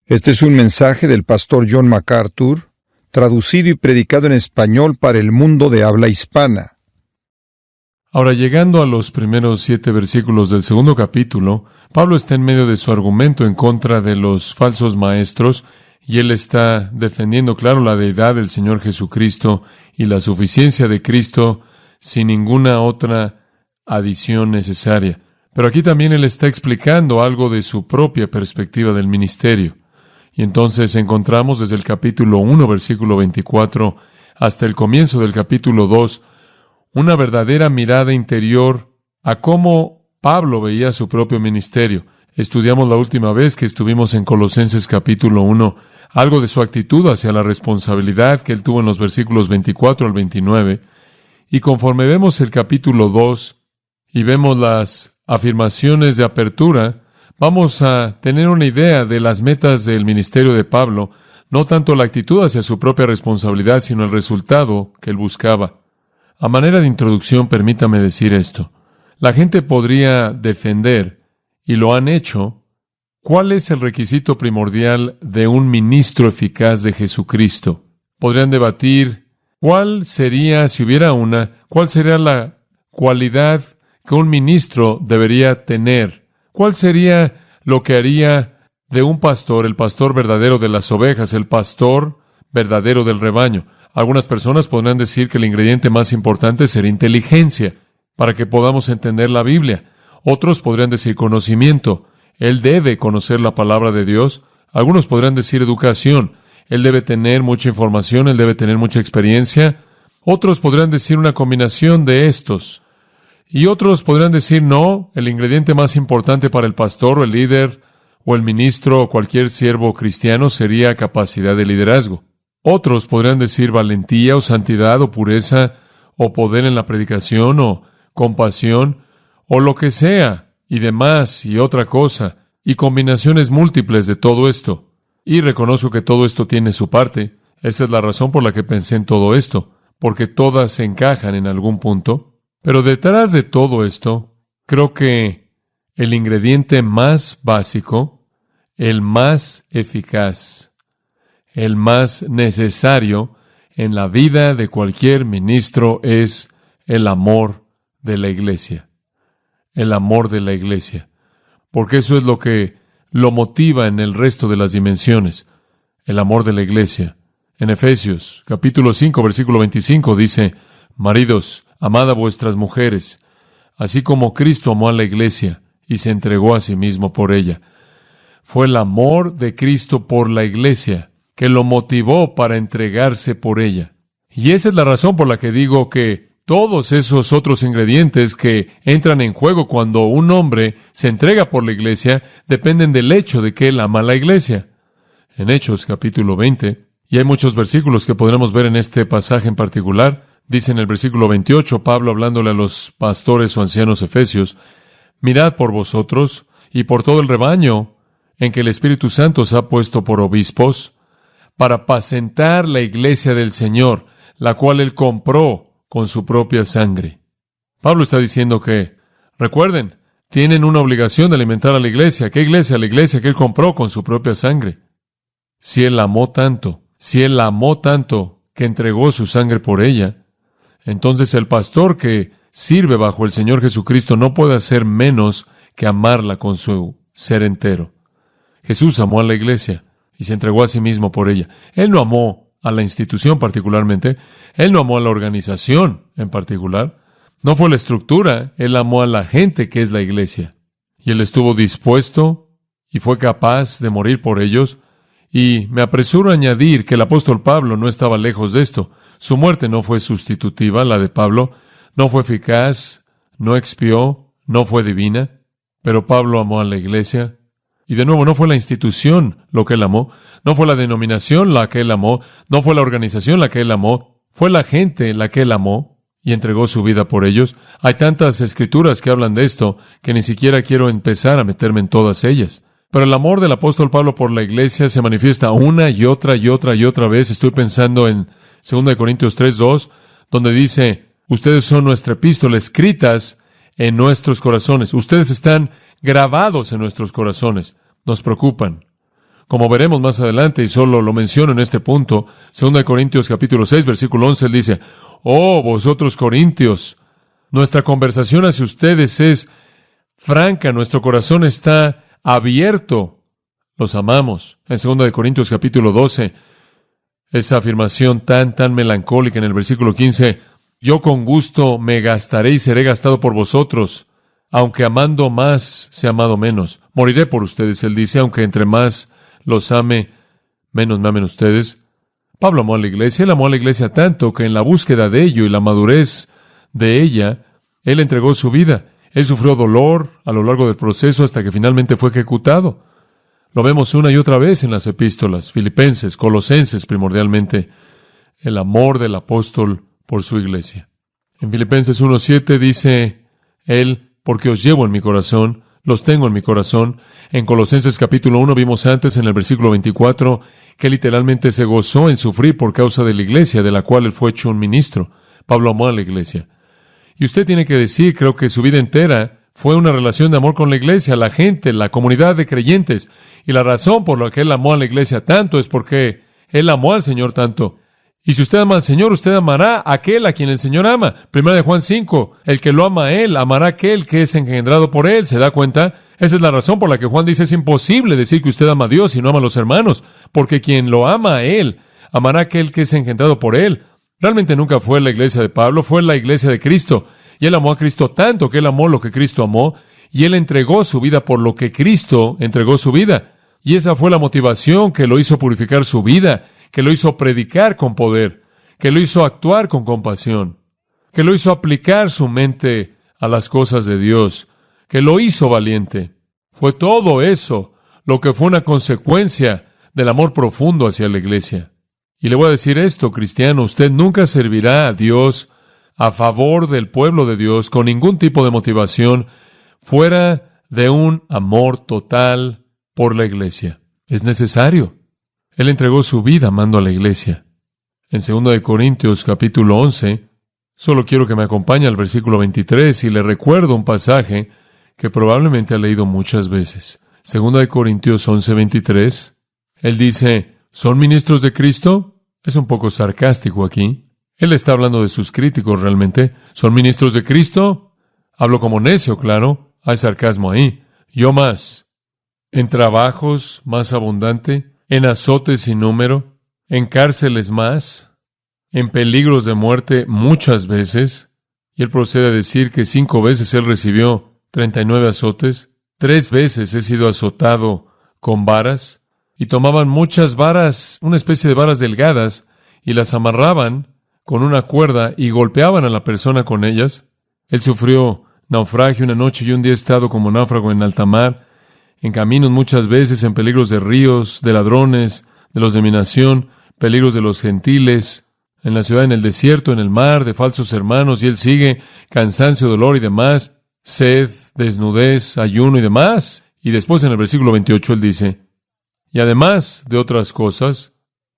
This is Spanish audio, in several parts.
Este es un mensaje del pastor John MacArthur, traducido y predicado en español para el mundo de habla hispana. Ahora, llegando a los primeros 7 versículos del segundo capítulo, Pablo está en medio de su argumento en contra de los falsos maestros, y él está defendiendo, claro, la deidad del Señor Jesucristo y la suficiencia de Cristo sin ninguna otra adición necesaria. Pero aquí también él está explicando algo de su propia perspectiva del ministerio. Y entonces encontramos desde el capítulo 1, versículo 24, hasta el comienzo del capítulo 2, una verdadera mirada interior a cómo Pablo veía su propio ministerio. Estudiamos la última vez que estuvimos en Colosenses capítulo 1, algo de su actitud hacia la responsabilidad que él tuvo en los versículos 24 al 29, y conforme vemos el capítulo 2 y vemos las afirmaciones de apertura, vamos a tener una idea de las metas del ministerio de Pablo, no tanto la actitud hacia su propia responsabilidad, sino el resultado que él buscaba. A manera de introducción, permítame decir esto. La gente podría defender, y lo han hecho, ¿cuál es el requisito primordial de un ministro eficaz de Jesucristo? Podrían debatir cuál sería, si hubiera una, cuál sería la cualidad que un ministro debería tener. ¿Cuál sería lo que haría de un pastor, el pastor verdadero de las ovejas, el pastor verdadero del rebaño? Algunas personas podrían decir que el ingrediente más importante sería inteligencia, para que podamos entender la Biblia. Otros podrían decir conocimiento. Él debe conocer la palabra de Dios. Algunos podrían decir educación. Él debe tener mucha información, él debe tener mucha experiencia. Otros podrían decir una combinación de estos. Y otros podrían decir, no, el ingrediente más importante para el pastor o el líder o el ministro o cualquier siervo cristiano sería capacidad de liderazgo. Otros podrían decir valentía o santidad o pureza o poder en la predicación o compasión o lo que sea y demás y otra cosa y combinaciones múltiples de todo esto. Y reconozco que todo esto tiene su parte. Esa es la razón por la que pensé en todo esto, porque todas se encajan en algún punto. Pero detrás de todo esto, creo que el ingrediente más básico, el más eficaz, el más necesario en la vida de cualquier ministro es el amor de la iglesia. El amor de la iglesia. Porque eso es lo que lo motiva en el resto de las dimensiones. El amor de la iglesia. En Efesios, capítulo 5, versículo 25, dice, maridos, amad a vuestras mujeres, así como Cristo amó a la iglesia y se entregó a sí mismo por ella. Fue el amor de Cristo por la iglesia que lo motivó para entregarse por ella. Y esa es la razón por la que digo que todos esos otros ingredientes que entran en juego cuando un hombre se entrega por la iglesia dependen del hecho de que él ama a la iglesia. En Hechos capítulo 20, y hay muchos versículos que podremos ver en este pasaje en particular, dice en el versículo 28, Pablo hablándole a los pastores o ancianos efesios, mirad por vosotros y por todo el rebaño en que el Espíritu Santo os ha puesto por obispos, para apacentar la iglesia del Señor, la cual él compró con su propia sangre. Pablo está diciendo que, recuerden, tienen una obligación de alimentar a la iglesia. ¿Qué iglesia? La iglesia que él compró con su propia sangre. Si él la amó tanto que entregó su sangre por ella, entonces el pastor que sirve bajo el Señor Jesucristo no puede hacer menos que amarla con su ser entero. Jesús amó a la iglesia y se entregó a sí mismo por ella. Él no amó a la institución particularmente, él no amó a la organización en particular, no fue la estructura, él amó a la gente que es la iglesia. Y él estuvo dispuesto y fue capaz de morir por ellos. Y me apresuro a añadir que el apóstol Pablo no estaba lejos de esto. Su muerte no fue sustitutiva, la de Pablo, no fue eficaz, no expió, no fue divina, pero Pablo amó a la iglesia. Y de nuevo, no fue la institución lo que él amó, no fue la denominación la que él amó, no fue la organización la que él amó, fue la gente la que él amó y entregó su vida por ellos. Hay tantas escrituras que hablan de esto que ni siquiera quiero empezar a meterme en todas ellas. Pero el amor del apóstol Pablo por la iglesia se manifiesta una y otra vez. Estoy pensando en 2 Corintios 3:2, donde dice, ustedes son nuestra epístola escritas en nuestros corazones. Ustedes están grabados en nuestros corazones. Nos preocupan. Como veremos más adelante, y solo lo menciono en este punto, 2 Corintios capítulo 6, versículo 11, él dice, oh, vosotros Corintios, nuestra conversación hacia ustedes es franca, nuestro corazón está abierto, los amamos. En 2 Corintios capítulo 12, esa afirmación tan melancólica en el versículo 15, yo con gusto me gastaré y seré gastado por vosotros, aunque amando más, sea amado menos. Moriré por ustedes, él dice, aunque entre más los ame, menos me amen ustedes. Pablo amó a la iglesia, él amó a la iglesia tanto que en la búsqueda de ello y la madurez de ella, él entregó su vida. Él sufrió dolor a lo largo del proceso hasta que finalmente fue ejecutado. Lo vemos una y otra vez en las epístolas, Filipenses, Colosenses primordialmente, el amor del apóstol por su iglesia. En Filipenses 1:7 dice él, porque os llevo en mi corazón, los tengo en mi corazón. En Colosenses capítulo 1 vimos antes en el versículo 24 que literalmente se gozó en sufrir por causa de la iglesia, de la cual él fue hecho un ministro. Pablo amó a la iglesia. Y usted tiene que decir, creo que su vida entera fue una relación de amor con la iglesia, la gente, la comunidad de creyentes. Y la razón por la que él amó a la iglesia tanto es porque él amó al Señor tanto. Y si usted ama al Señor, usted amará a aquel a quien el Señor ama. 1 Juan 5, el que lo ama a Él, amará a aquel que es engendrado por Él. ¿Se da cuenta? Esa es la razón por la que Juan dice, es imposible decir que usted ama a Dios y no ama a los hermanos, porque quien lo ama a Él, amará a aquel que es engendrado por Él. Realmente nunca fue la iglesia de Pablo, fue la iglesia de Cristo. Y él amó a Cristo tanto que él amó lo que Cristo amó, y él entregó su vida por lo que Cristo entregó su vida. Y esa fue la motivación que lo hizo purificar su vida, que lo hizo predicar con poder, que lo hizo actuar con compasión, que lo hizo aplicar su mente a las cosas de Dios, que lo hizo valiente. Fue todo eso lo que fue una consecuencia del amor profundo hacia la iglesia. Y le voy a decir esto, cristiano, usted nunca servirá a Dios a favor del pueblo de Dios con ningún tipo de motivación fuera de un amor total por la iglesia. Es necesario. Él entregó su vida amando a la iglesia. En 2 Corintios capítulo 11, solo quiero que me acompañe al versículo 23 y le recuerdo un pasaje que probablemente ha leído muchas veces. 2 Corintios 11:23, él dice, ¿son ministros de Cristo? Es un poco sarcástico aquí. Él está hablando de sus críticos realmente. ¿Son ministros de Cristo? Hablo como necio, claro. Hay sarcasmo ahí. Yo más. En trabajos más abundante, en azotes sin número, en cárceles más, en peligros de muerte muchas veces. Y él procede a decir que 5 veces él recibió 39 azotes. 3 veces he sido azotado con varas. Y tomaban muchas varas, una especie de varas delgadas, y las amarraban con una cuerda y golpeaban a la persona con ellas. Él sufrió naufragio una noche y un día ha estado como náufrago en alta mar, en caminos muchas veces, en peligros de ríos, de ladrones, de los de mi nación, peligros de los gentiles, en la ciudad, en el desierto, en el mar, de falsos hermanos, y él sigue, cansancio, dolor y demás, sed, desnudez, ayuno y demás. Y después en el versículo 28 él dice, y además de otras cosas,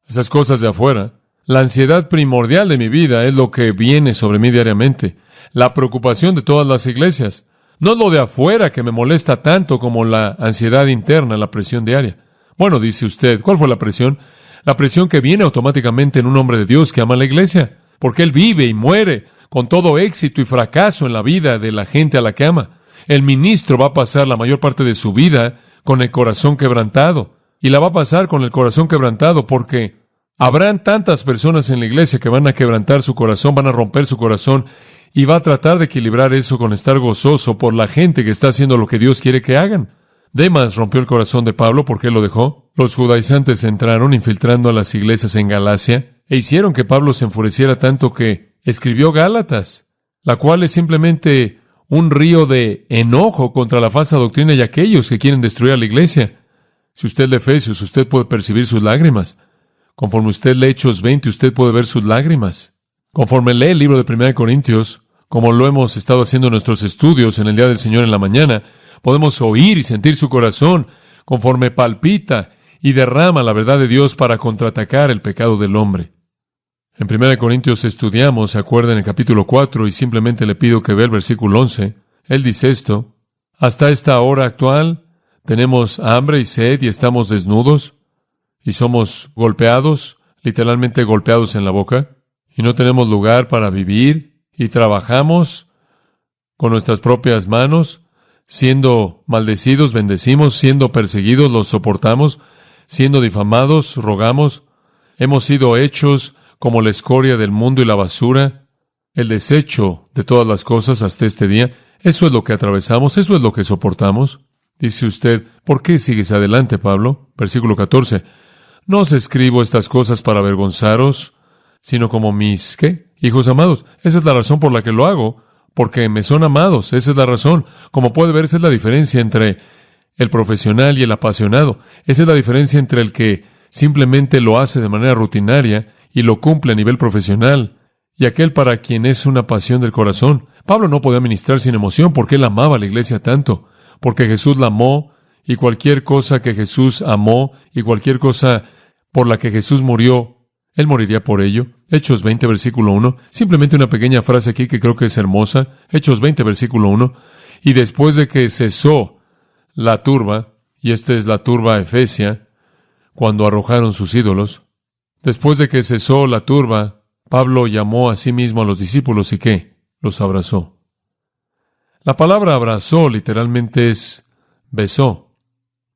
esas cosas de afuera, la ansiedad primordial de mi vida es lo que viene sobre mí diariamente, la preocupación de todas las iglesias. No es lo de afuera que me molesta tanto como la ansiedad interna, la presión diaria. Bueno, dice usted, ¿cuál fue la presión? La presión que viene automáticamente en un hombre de Dios que ama a la iglesia, porque él vive y muere con todo éxito y fracaso en la vida de la gente a la que ama. El ministro va a pasar la mayor parte de su vida con el corazón quebrantado, y la va a pasar con el corazón quebrantado porque habrán tantas personas en la iglesia que van a quebrantar su corazón, van a romper su corazón, y va a tratar de equilibrar eso con estar gozoso por la gente que está haciendo lo que Dios quiere que hagan. Demas rompió el corazón de Pablo porque él lo dejó. Los judaizantes entraron infiltrando a las iglesias en Galacia e hicieron que Pablo se enfureciera tanto que escribió Gálatas, la cual es simplemente un río de enojo contra la falsa doctrina y aquellos que quieren destruir a la iglesia. Si usted lee Efesios, usted puede percibir sus lágrimas. Conforme usted lee Hechos 20, usted puede ver sus lágrimas. Conforme lee el libro de 1 Corintios, como lo hemos estado haciendo en nuestros estudios en el Día del Señor en la mañana, podemos oír y sentir su corazón conforme palpita y derrama la verdad de Dios para contraatacar el pecado del hombre. En 1 Corintios estudiamos, se acuerdan, en el capítulo 4, y simplemente le pido que vea el versículo 11. Él dice esto, hasta esta hora actual tenemos hambre y sed y estamos desnudos, y somos golpeados, literalmente golpeados en la boca, y no tenemos lugar para vivir, y trabajamos con nuestras propias manos, siendo maldecidos, bendecimos, siendo perseguidos, los soportamos, siendo difamados, rogamos, hemos sido hechos como la escoria del mundo y la basura, el desecho de todas las cosas hasta este día. Eso es lo que atravesamos, eso es lo que soportamos. Dice usted, ¿por qué sigues adelante, Pablo? Versículo 14. No os escribo estas cosas para avergonzaros, sino como mis, ¿qué? Hijos amados. Esa es la razón por la que lo hago, porque me son amados. Esa es la razón. Como puede ver, esa es la diferencia entre el profesional y el apasionado. Esa es la diferencia entre el que simplemente lo hace de manera rutinaria y lo cumple a nivel profesional, y aquel para quien es una pasión del corazón. Pablo no podía ministrar sin emoción porque él amaba a la iglesia tanto, porque Jesús la amó, y cualquier cosa que Jesús amó, y cualquier cosa por la que Jesús murió, él moriría por ello. Hechos 20, versículo 1. Simplemente una pequeña frase aquí que creo que es hermosa. Hechos 20, versículo 1. Y después de que cesó la turba, y esta es la turba efesia, cuando arrojaron sus ídolos, después de que cesó la turba, Pablo llamó a sí mismo a los discípulos y ¿qué? Los abrazó. La palabra abrazó literalmente es besó.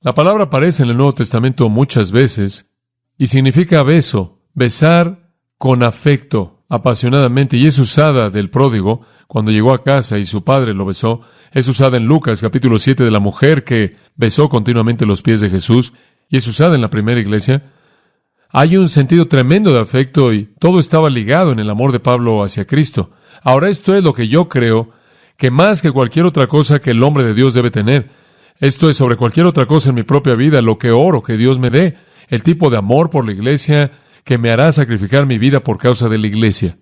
La palabra aparece en el Nuevo Testamento muchas veces y significa beso, besar con afecto, apasionadamente, y es usada del pródigo cuando llegó a casa y su padre lo besó. Es usada en Lucas capítulo 7 de la mujer que besó continuamente los pies de Jesús, y es usada en la primera iglesia. Hay un sentido tremendo de afecto y todo estaba ligado en el amor de Pablo hacia Cristo. Ahora, esto es lo que yo creo que más que cualquier otra cosa que el hombre de Dios debe tener. Esto es sobre cualquier otra cosa en mi propia vida, lo que oro que Dios me dé, el tipo de amor por la iglesia que me hará sacrificar mi vida por causa de la iglesia.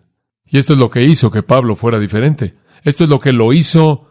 Y esto es lo que hizo que Pablo fuera diferente. Esto es lo que lo hizo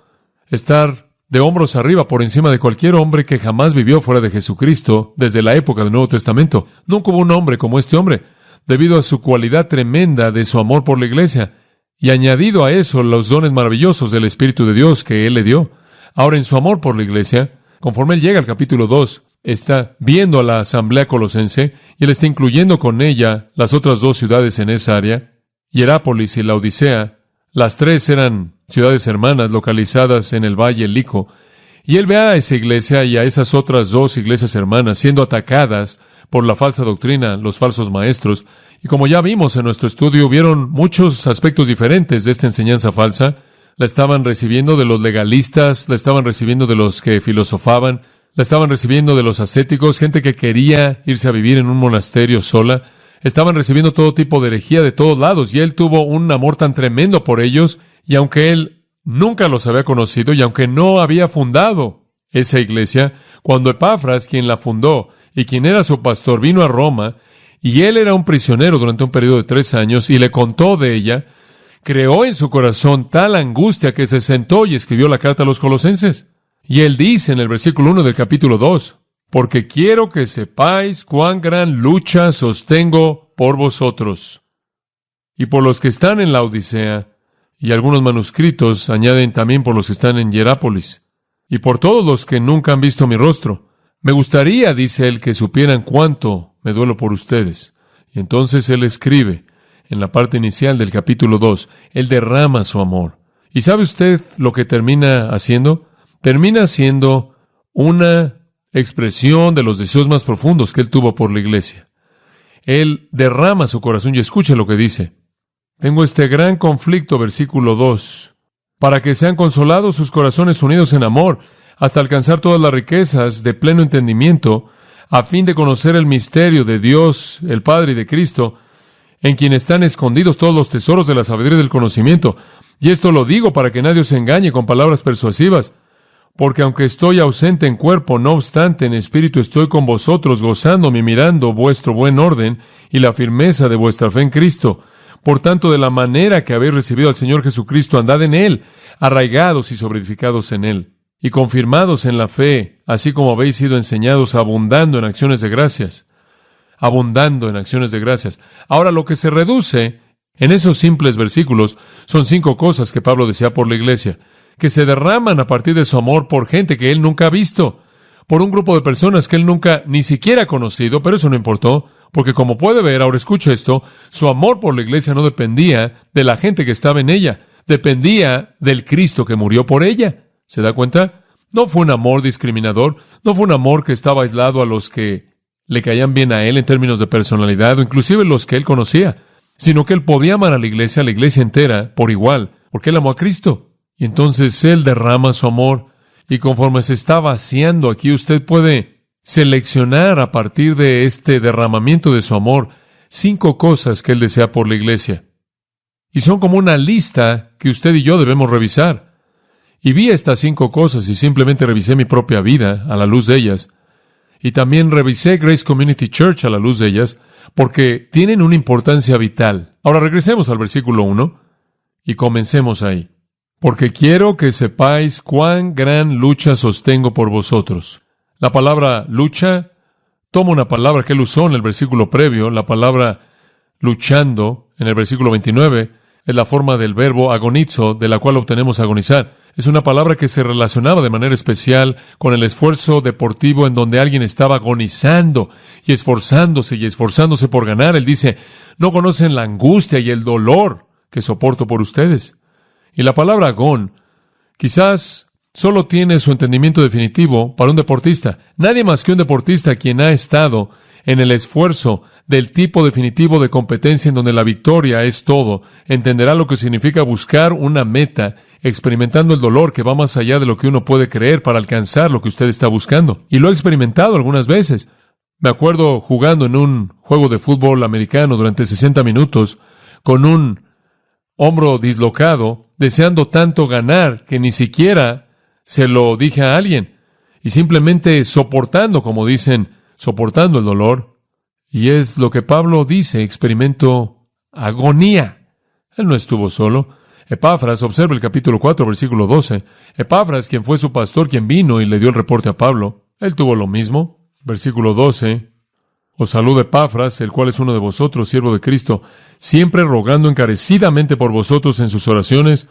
estar de hombros arriba por encima de cualquier hombre que jamás vivió fuera de Jesucristo desde la época del Nuevo Testamento. Nunca hubo un hombre como este hombre, debido a su cualidad tremenda de su amor por la iglesia, y añadido a eso los dones maravillosos del Espíritu de Dios que Él le dio. Ahora, en su amor por la iglesia, conforme Él llega al capítulo 2, está viendo a la asamblea colosense, y Él está incluyendo con ella las otras dos ciudades en esa área, Hierápolis y Laodicea. Las tres eran ciudades hermanas localizadas en el Valle Lico, y él ve a esa iglesia y a esas otras dos iglesias hermanas siendo atacadas por la falsa doctrina, los falsos maestros, y como ya vimos en nuestro estudio, hubieron muchos aspectos diferentes de esta enseñanza falsa. La estaban recibiendo de los legalistas, la estaban recibiendo de los que filosofaban, la estaban recibiendo de los ascéticos, gente que quería irse a vivir en un monasterio sola. Estaban recibiendo todo tipo de herejía de todos lados, y él tuvo un amor tan tremendo por ellos, y aunque él nunca los había conocido, y aunque no había fundado esa iglesia, cuando Epafras, quien la fundó, y quien era su pastor, vino a Roma, y él era un prisionero durante un periodo de 3 años, y le contó de ella, creó en su corazón tal angustia que se sentó y escribió la carta a los colosenses. Y él dice en el versículo 1 del capítulo 2, porque quiero que sepáis cuán gran lucha sostengo por vosotros y por los que están en la Odisea, y algunos manuscritos añaden también por los que están en Hierápolis, y por todos los que nunca han visto mi rostro. Me gustaría, dice él, que supieran cuánto me duelo por ustedes. Y entonces él escribe, en la parte inicial del capítulo 2, él derrama su amor. ¿Y sabe usted lo que termina haciendo? Termina siendo una expresión de los deseos más profundos que él tuvo por la iglesia. Él derrama su corazón y escuche lo que dice. Tengo este gran conflicto, versículo 2, para que sean consolados sus corazones unidos en amor, hasta alcanzar todas las riquezas de pleno entendimiento, a fin de conocer el misterio de Dios, el Padre y de Cristo, en quien están escondidos todos los tesoros de la sabiduría y del conocimiento. Y esto lo digo para que nadie os engañe con palabras persuasivas, porque aunque estoy ausente en cuerpo, no obstante en espíritu estoy con vosotros, gozándome y mirando vuestro buen orden y la firmeza de vuestra fe en Cristo. Por tanto, de la manera que habéis recibido al Señor Jesucristo, andad en Él, arraigados y sobreedificados en Él, y confirmados en la fe, así como habéis sido enseñados, abundando en acciones de gracias. Abundando en acciones de gracias. Ahora, lo que se reduce en esos simples versículos son 5 cosas que Pablo desea por la iglesia, que se derraman a partir de su amor por gente que él nunca ha visto, por un grupo de personas que él nunca ni siquiera ha conocido, pero eso no importó, porque como puede ver, ahora escucha esto, su amor por la iglesia no dependía de la gente que estaba en ella, dependía del Cristo que murió por ella. ¿Se da cuenta? No fue un amor discriminador, no fue un amor que estaba aislado a los que le caían bien a él en términos de personalidad, o inclusive los que él conocía, sino que él podía amar a la iglesia entera, por igual, porque él amó a Cristo. Y entonces él derrama su amor, y conforme se está vaciando aquí, usted puede seleccionar a partir de este derramamiento de su amor 5 cosas que él desea por la iglesia. Y son como una lista que usted y yo debemos revisar. Y vi estas 5 cosas y simplemente revisé mi propia vida a la luz de ellas. Y también revisé Grace Community Church a la luz de ellas, porque tienen una importancia vital. Ahora regresemos al versículo 1 y comencemos ahí. Porque quiero que sepáis cuán gran lucha sostengo por vosotros. La palabra lucha toma una palabra que él usó en el versículo previo. La palabra luchando en el versículo 29 es la forma del verbo agonizo, de la cual obtenemos agonizar. Es una palabra que se relacionaba de manera especial con el esfuerzo deportivo en donde alguien estaba agonizando y esforzándose por ganar. Él dice, no conocen la angustia y el dolor que soporto por ustedes. Y la palabra agón quizás solo tiene su entendimiento definitivo para un deportista. Nadie más que un deportista quien ha estado en el esfuerzo del tipo definitivo de competencia en donde la victoria es todo, entenderá lo que significa buscar una meta, experimentando el dolor que va más allá de lo que uno puede creer para alcanzar lo que usted está buscando. Y lo he experimentado algunas veces. Me acuerdo jugando en un juego de fútbol americano durante 60 minutos con un hombro dislocado, deseando tanto ganar que ni siquiera se lo dije a alguien. Y simplemente soportando, como dicen, soportando el dolor. Y es lo que Pablo dice, experimento agonía. Él no estuvo solo. Epafras, observa el capítulo 4, versículo 12. Epafras, quien fue su pastor, quien vino y le dio el reporte a Pablo, él tuvo lo mismo. Versículo 12. Os saluda Epafras, el cual es uno de vosotros, siervo de Cristo, siempre rogando encarecidamente por vosotros en sus oraciones,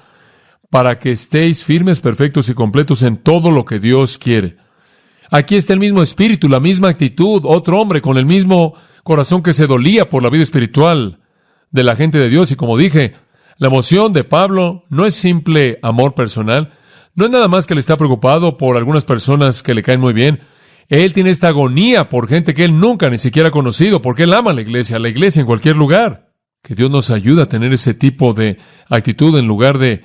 para que estéis firmes, perfectos y completos en todo lo que Dios quiere. Aquí está el mismo espíritu, la misma actitud, otro hombre con el mismo corazón que se dolía por la vida espiritual de la gente de Dios. Y como dije, la emoción de Pablo no es simple amor personal, no es nada más que le está preocupado por algunas personas que le caen muy bien. Él tiene esta agonía por gente que él nunca ni siquiera ha conocido, porque él ama a la iglesia en cualquier lugar. Que Dios nos ayude a tener ese tipo de actitud en lugar de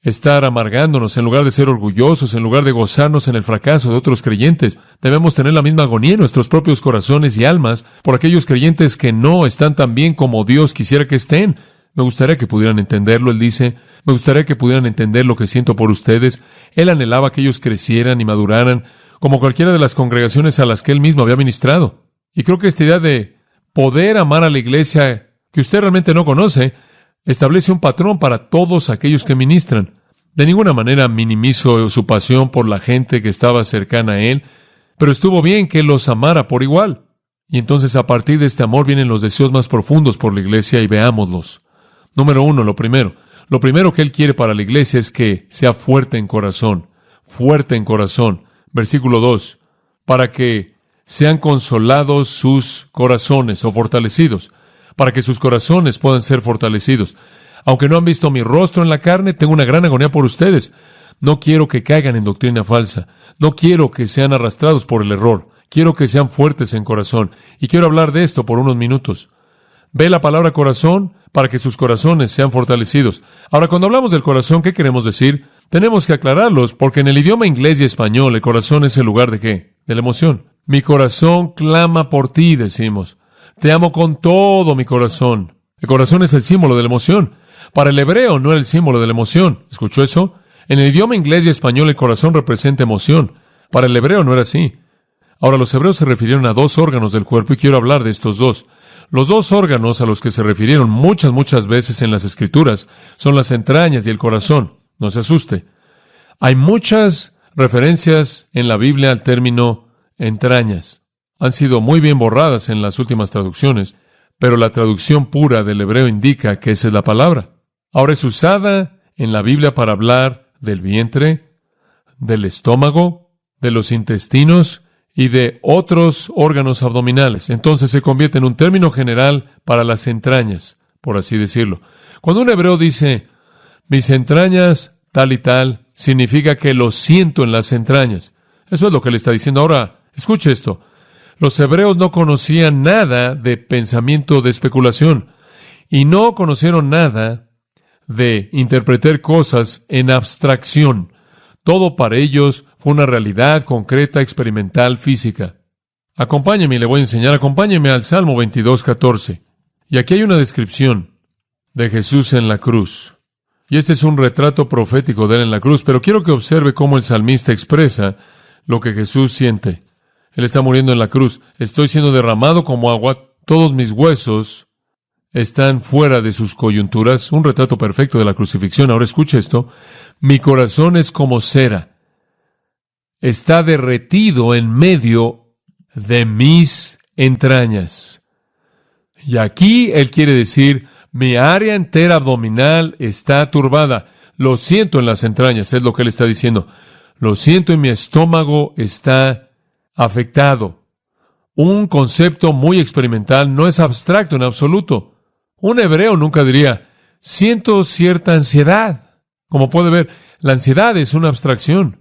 estar amargándonos, en lugar de ser orgullosos, en lugar de gozarnos en el fracaso de otros creyentes. Debemos tener la misma agonía en nuestros propios corazones y almas por aquellos creyentes que no están tan bien como Dios quisiera que estén. Me gustaría que pudieran entenderlo, él dice. Me gustaría que pudieran entender lo que siento por ustedes. Él anhelaba que ellos crecieran y maduraran, como cualquiera de las congregaciones a las que él mismo había ministrado. Y creo que esta idea de poder amar a la iglesia que usted realmente no conoce, establece un patrón para todos aquellos que ministran. De ninguna manera minimizo su pasión por la gente que estaba cercana a él, pero estuvo bien que él los amara por igual. Y entonces a partir de este amor vienen los deseos más profundos por la iglesia y veámoslos. Número 1, lo primero que él quiere para la iglesia es que sea fuerte en corazón. Fuerte en corazón. Versículo 2. Para que sean consolados sus corazones o fortalecidos. Para que sus corazones puedan ser fortalecidos. Aunque no han visto mi rostro en la carne, tengo una gran agonía por ustedes. No quiero que caigan en doctrina falsa. No quiero que sean arrastrados por el error. Quiero que sean fuertes en corazón. Y quiero hablar de esto por unos minutos. Ve la palabra corazón para que sus corazones sean fortalecidos. Ahora, cuando hablamos del corazón, ¿qué queremos decir? Tenemos que aclararlos, porque en el idioma inglés y español, el corazón es el lugar ¿de qué? De la emoción. Mi corazón clama por ti, decimos. Te amo con todo mi corazón. El corazón es el símbolo de la emoción. Para el hebreo no era el símbolo de la emoción. ¿Escuchó eso? En el idioma inglés y español el corazón representa emoción. Para el hebreo no era así. Ahora, los hebreos se refirieron a 2 órganos del cuerpo y quiero hablar de estos 2. Los 2 órganos a los que se refirieron muchas veces en las Escrituras son las entrañas y el corazón. No se asuste. Hay muchas referencias en la Biblia al término entrañas. Han sido muy bien borradas en las últimas traducciones, pero la traducción pura del hebreo indica que esa es la palabra. Ahora es usada en la Biblia para hablar del vientre, del estómago, de los intestinos y de otros órganos abdominales. Entonces se convierte en un término general para las entrañas, por así decirlo. Cuando un hebreo dice, mis entrañas tal y tal, significa que lo siento en las entrañas. Eso es lo que le está diciendo. Ahora, escuche esto. Los hebreos no conocían nada de pensamiento de especulación y no conocieron nada de interpretar cosas en abstracción. Todo para ellos fue una realidad concreta, experimental, física. Acompáñeme y le voy a enseñar. Acompáñeme al Salmo 22:14. Y aquí hay una descripción de Jesús en la cruz. Y este es un retrato profético de él en la cruz, pero quiero que observe cómo el salmista expresa lo que Jesús siente. Él está muriendo en la cruz. Estoy siendo derramado como agua. Todos mis huesos están fuera de sus coyunturas. Un retrato perfecto de la crucifixión. Ahora escuche esto. Mi corazón es como cera. Está derretido en medio de mis entrañas. Y aquí él quiere decir, mi área entera abdominal está turbada. Lo siento en las entrañas, es lo que él está diciendo. Lo siento en mi estómago está afectado. Un concepto muy experimental, no es abstracto en absoluto. Un hebreo nunca diría, siento cierta ansiedad. Como puede ver, la ansiedad es una abstracción.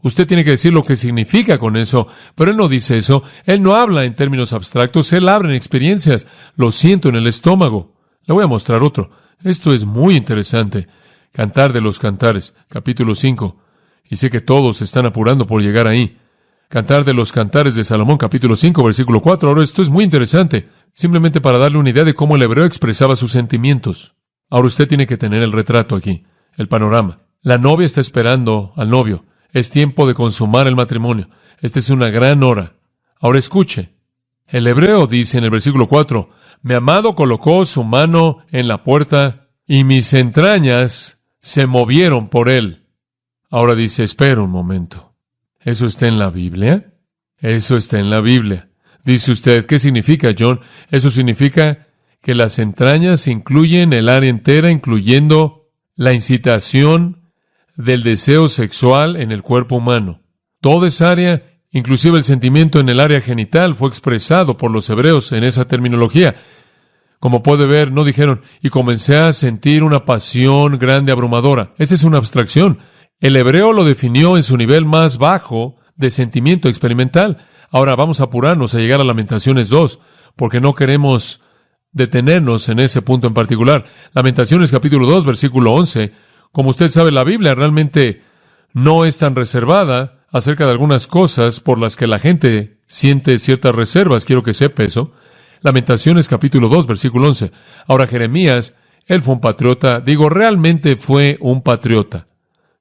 Usted tiene que decir lo que significa con eso, pero él no dice eso. Él no habla en términos abstractos, él habla en experiencias. Lo siento en el estómago. Le voy a mostrar otro. Esto es muy interesante. Cantar de los Cantares, capítulo 5. Y sé que todos se están apurando por llegar ahí. Cantar de los Cantares de Salomón, capítulo 5, versículo 4. Ahora, esto es muy interesante, simplemente para darle una idea de cómo el hebreo expresaba sus sentimientos. Ahora usted tiene que tener el retrato aquí, el panorama. La novia está esperando al novio. Es tiempo de consumar el matrimonio. Esta es una gran hora. Ahora escuche. El hebreo dice en el versículo 4, mi amado colocó su mano en la puerta y mis entrañas se movieron por él. Ahora dice, espera un momento. ¿Eso está en la Biblia? Eso está en la Biblia. Dice usted, ¿qué significa, John? Eso significa que las entrañas incluyen el área entera, incluyendo la incitación del deseo sexual en el cuerpo humano. Toda esa área, inclusive el sentimiento en el área genital, fue expresado por los hebreos en esa terminología. Como puede ver, no dijeron, y comencé a sentir una pasión grande, abrumadora. Esa es una abstracción. El hebreo lo definió en su nivel más bajo de sentimiento experimental. Ahora vamos a apurarnos a llegar a Lamentaciones 2, porque no queremos detenernos en ese punto en particular. Lamentaciones capítulo 2, versículo 11. Como usted sabe, la Biblia realmente no es tan reservada acerca de algunas cosas por las que la gente siente ciertas reservas. Quiero que sepa eso. Lamentaciones capítulo 2, versículo 11. Ahora Jeremías, él fue un patriota. Realmente fue un patriota.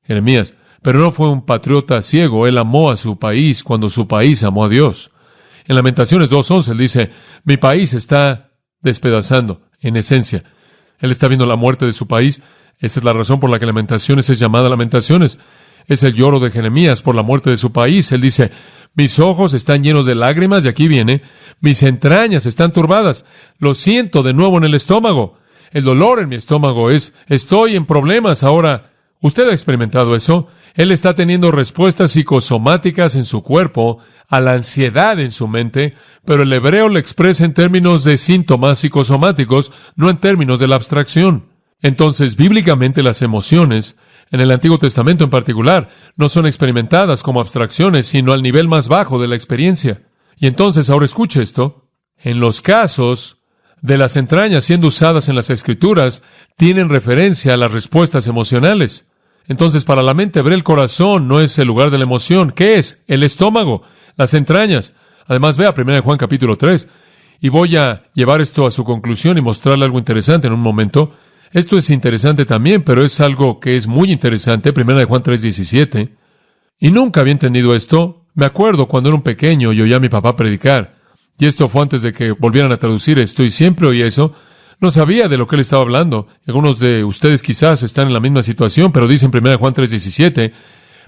Jeremías, pero no fue un patriota ciego. Él amó a su país cuando su país amó a Dios. En Lamentaciones 2:11 él dice, mi país está despedazando. En esencia, él está viendo la muerte de su país. Esa es la razón por la que Lamentaciones es llamada Lamentaciones. Es el lloro de Jeremías por la muerte de su país. Él dice, mis ojos están llenos de lágrimas, y aquí viene, mis entrañas están turbadas. Lo siento de nuevo en el estómago. El dolor en mi estómago estoy en problemas ahora. ¿Usted ha experimentado eso? Él está teniendo respuestas psicosomáticas en su cuerpo a la ansiedad en su mente, pero el hebreo lo expresa en términos de síntomas psicosomáticos, no en términos de la abstracción. Entonces, bíblicamente las emociones, en el Antiguo Testamento en particular, no son experimentadas como abstracciones, sino al nivel más bajo de la experiencia. Y entonces, ahora escuche esto, en los casos de las entrañas siendo usadas en las Escrituras, tienen referencia a las respuestas emocionales. Entonces, para la mente hebrea, el corazón no es el lugar de la emoción. ¿Qué es? El estómago, las entrañas. Además, vea 1 Juan capítulo 3. Y voy a llevar esto a su conclusión y mostrarle algo interesante en un momento. Esto es interesante también, pero es algo que es muy interesante. 1 Juan 3:17. Y nunca había entendido esto. Me acuerdo cuando era un pequeño y oía a mi papá predicar. Y esto fue antes de que volvieran a traducir esto. Y siempre oía eso. No sabía de lo que él estaba hablando. Algunos de ustedes quizás están en la misma situación, pero dice en 1 Juan 3:17,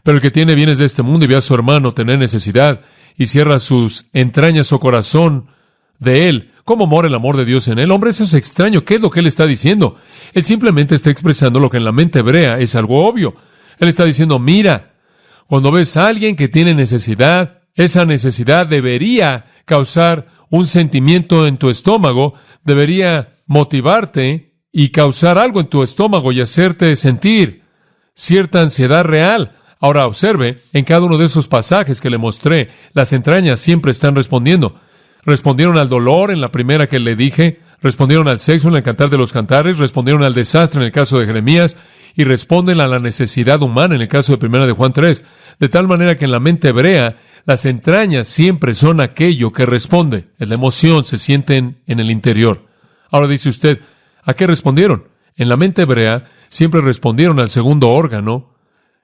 pero el que tiene bienes de este mundo y ve a su hermano tener necesidad y cierra sus entrañas o corazón de él, ¿cómo mora el amor de Dios en él? Hombre, eso es extraño. ¿Qué es lo que él está diciendo? Él simplemente está expresando lo que en la mente hebrea es algo obvio. Él está diciendo, mira, cuando ves a alguien que tiene necesidad Esa necesidad debería causar un sentimiento en tu estómago, debería motivarte y causar algo en tu estómago y hacerte sentir cierta ansiedad real. Ahora observe, en cada uno de esos pasajes que le mostré, las entrañas siempre están respondiendo. Respondieron al dolor en la primera que le dije, respondieron al sexo en el Cantar de los Cantares, respondieron al desastre en el caso de Jeremías, y responden a la necesidad humana en el caso de Primera de Juan 3. De tal manera que en la mente hebrea, las entrañas siempre son aquello que responde. Es la emoción, se sienten en el interior. Ahora dice usted, ¿a qué respondieron? En la mente hebrea, siempre respondieron al segundo órgano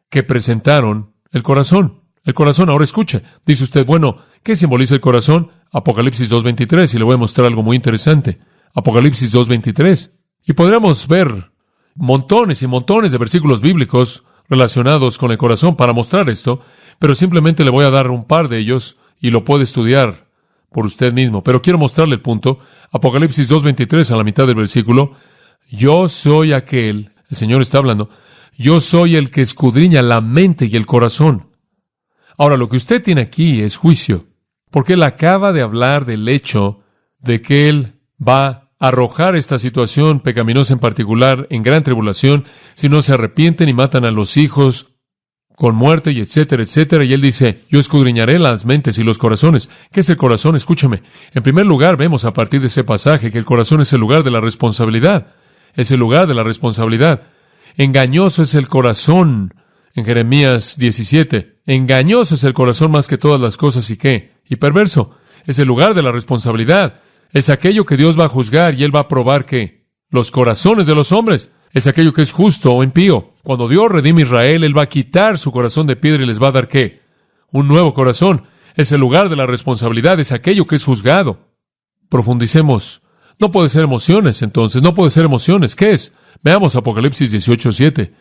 que presentaron, el corazón. El corazón, ahora escuche. Dice usted, bueno, ¿qué simboliza el corazón? Apocalipsis 2:23, y le voy a mostrar algo muy interesante. Apocalipsis 2:23. Y podríamos ver montones y montones de versículos bíblicos relacionados con el corazón para mostrar esto, pero simplemente le voy a dar un par de ellos y lo puede estudiar por usted mismo. Pero quiero mostrarle el punto. Apocalipsis 2:23, a la mitad del versículo. Yo soy aquel, el Señor está hablando, yo soy el que escudriña la mente y el corazón. Ahora, lo que usted tiene aquí es juicio, porque Él acaba de hablar del hecho de que Él va a arrojar esta situación pecaminosa en particular en gran tribulación si no se arrepienten y matan a los hijos con muerte y etcétera, etcétera. Y Él dice, yo escudriñaré las mentes y los corazones. ¿Qué es el corazón? Escúchame. En primer lugar, vemos a partir de ese pasaje que el corazón es el lugar de la responsabilidad. Es el lugar de la responsabilidad. Engañoso es el corazón, en Jeremías 17. Engañoso es el corazón más que todas las cosas, ¿y qué? Y perverso. Es el lugar de la responsabilidad. Es aquello que Dios va a juzgar y Él va a probar que los corazones de los hombres es aquello que es justo o impío. Cuando Dios redime a Israel, Él va a quitar su corazón de piedra y les va a dar ¿qué? Un nuevo corazón. Es el lugar de la responsabilidad, es aquello que es juzgado. Profundicemos. No puede ser emociones, entonces, no puede ser emociones. ¿Qué es? Veamos Apocalipsis 18:7.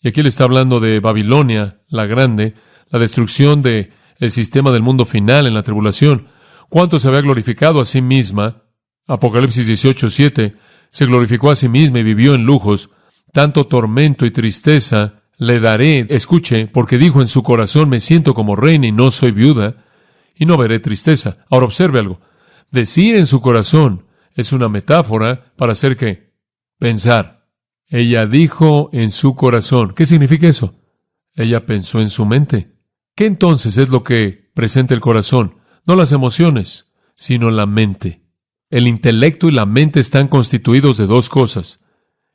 Y aquí le está hablando de Babilonia, la grande, la destrucción del sistema del mundo final en la tribulación. ¿Cuánto se había glorificado a sí misma? Apocalipsis 18:7. Se glorificó a sí misma y vivió en lujos. Tanto tormento y tristeza le daré. Escuche, porque dijo en su corazón, me siento como reina y no soy viuda, y no veré tristeza. Ahora observe algo. Decir en su corazón es una metáfora para hacer ¿qué? Pensar. Ella dijo en su corazón. ¿Qué significa eso? Ella pensó en su mente. ¿Qué entonces es lo que presenta el corazón? No las emociones, sino la mente. El intelecto y la mente están constituidos de dos cosas.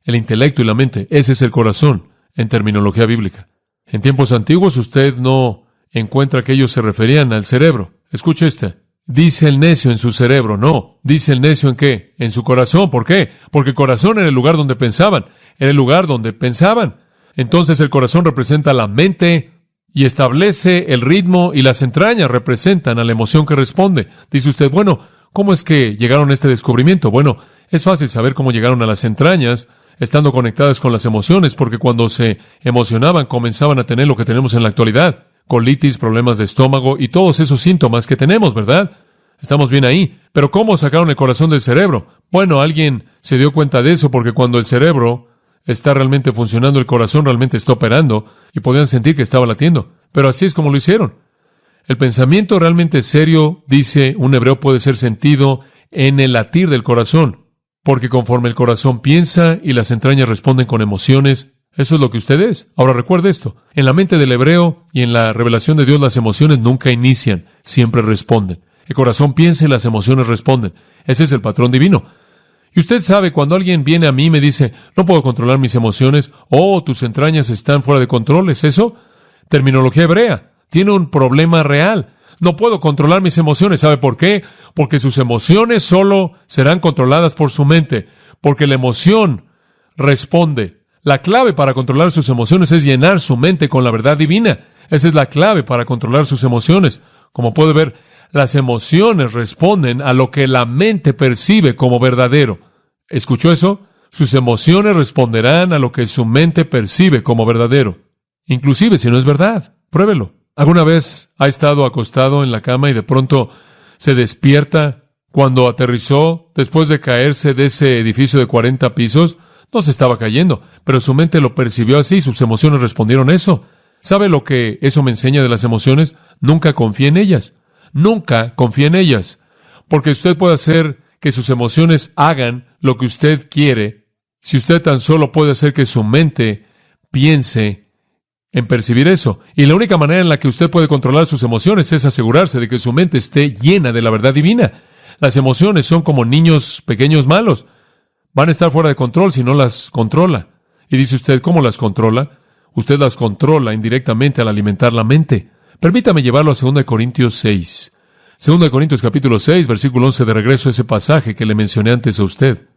El intelecto y la mente, ese es el corazón, en terminología bíblica. En tiempos antiguos usted no encuentra que ellos se referían al cerebro. Escuche esta. Dice el necio en su cerebro. No. Dice el necio en qué? En su corazón. ¿Por qué? Porque el corazón era el lugar donde pensaban. Era el lugar donde pensaban. Entonces el corazón representa la mente y establece el ritmo, y las entrañas representan a la emoción que responde. Dice usted, bueno, ¿cómo es que llegaron a este descubrimiento? Bueno, es fácil saber cómo llegaron a las entrañas, estando conectadas con las emociones, porque cuando se emocionaban comenzaban a tener lo que tenemos en la actualidad. Colitis, problemas de estómago y todos esos síntomas que tenemos, ¿verdad? Estamos bien ahí. Pero ¿cómo sacaron el corazón del cerebro? Bueno, alguien se dio cuenta de eso porque cuando el cerebro está realmente funcionando, el corazón realmente está operando y podían sentir que estaba latiendo. Pero así es como lo hicieron. El pensamiento realmente serio, dice un hebreo, puede ser sentido en el latir del corazón, porque conforme el corazón piensa y las entrañas responden con emociones, eso es lo que usted es. Ahora recuerde esto. En la mente del hebreo y en la revelación de Dios, las emociones nunca inician, siempre responden. El corazón piensa y las emociones responden. Ese es el patrón divino. Y usted sabe, cuando alguien viene a mí y me dice, no puedo controlar mis emociones, tus entrañas están fuera de control, ¿es eso? Terminología hebrea. Tiene un problema real. No puedo controlar mis emociones. ¿Sabe por qué? Porque sus emociones solo serán controladas por su mente. Porque la emoción responde. La clave para controlar sus emociones es llenar su mente con la verdad divina. Esa es la clave para controlar sus emociones. Como puede ver, las emociones responden a lo que la mente percibe como verdadero. ¿Escuchó eso? Sus emociones responderán a lo que su mente percibe como verdadero. Inclusive si no es verdad. Pruébelo. ¿Alguna vez ha estado acostado en la cama y de pronto se despierta cuando aterrizó después de caerse de ese edificio de 40 pisos? No se estaba cayendo, pero su mente lo percibió así, sus emociones respondieron eso. ¿Sabe lo que eso me enseña de las emociones? Nunca confíe en ellas. Nunca confíe en ellas. Porque usted puede hacer que sus emociones hagan lo que usted quiere si usted tan solo puede hacer que su mente piense en percibir eso. Y la única manera en la que usted puede controlar sus emociones es asegurarse de que su mente esté llena de la verdad divina. Las emociones son como niños pequeños malos. Van a estar fuera de control si no las controla. Y dice usted, ¿cómo las controla? Usted las controla indirectamente al alimentar la mente. Permítame llevarlo a 2 Corintios 6. 2 Corintios capítulo 6, versículo 11, de regreso a ese pasaje que le mencioné antes a usted.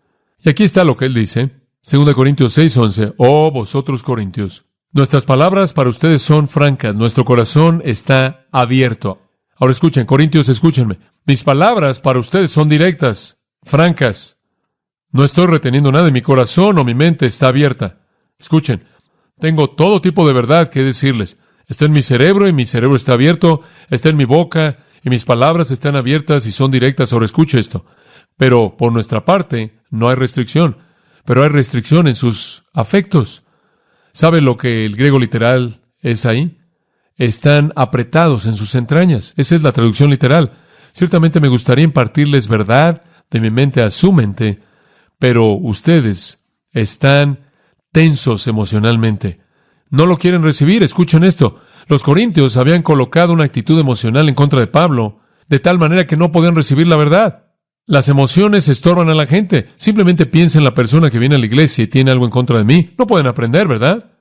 Y aquí está lo que él dice. 2 Corintios 6, 11. Oh, vosotros corintios, nuestras palabras para ustedes son francas, nuestro corazón está abierto. Ahora escuchen, corintios, escúchenme. Mis palabras para ustedes son directas, francas. No estoy reteniendo nada, mi corazón o mi mente está abierta. Escuchen, tengo todo tipo de verdad que decirles. Está en mi cerebro y mi cerebro está abierto, está en mi boca y mis palabras están abiertas y son directas. Ahora escuche esto. Pero por nuestra parte no hay restricción, pero hay restricción en sus afectos. ¿Sabe lo que el griego literal es ahí? Están apretados en sus entrañas. Esa es la traducción literal. Ciertamente me gustaría impartirles verdad de mi mente a su mente, pero ustedes están tensos emocionalmente. No lo quieren recibir. Escuchen esto. Los corintios habían colocado una actitud emocional en contra de Pablo, de tal manera que no podían recibir la verdad. Las emociones estorban a la gente. Simplemente piensa en la persona que viene a la iglesia y tiene algo en contra de mí. No pueden aprender, ¿verdad?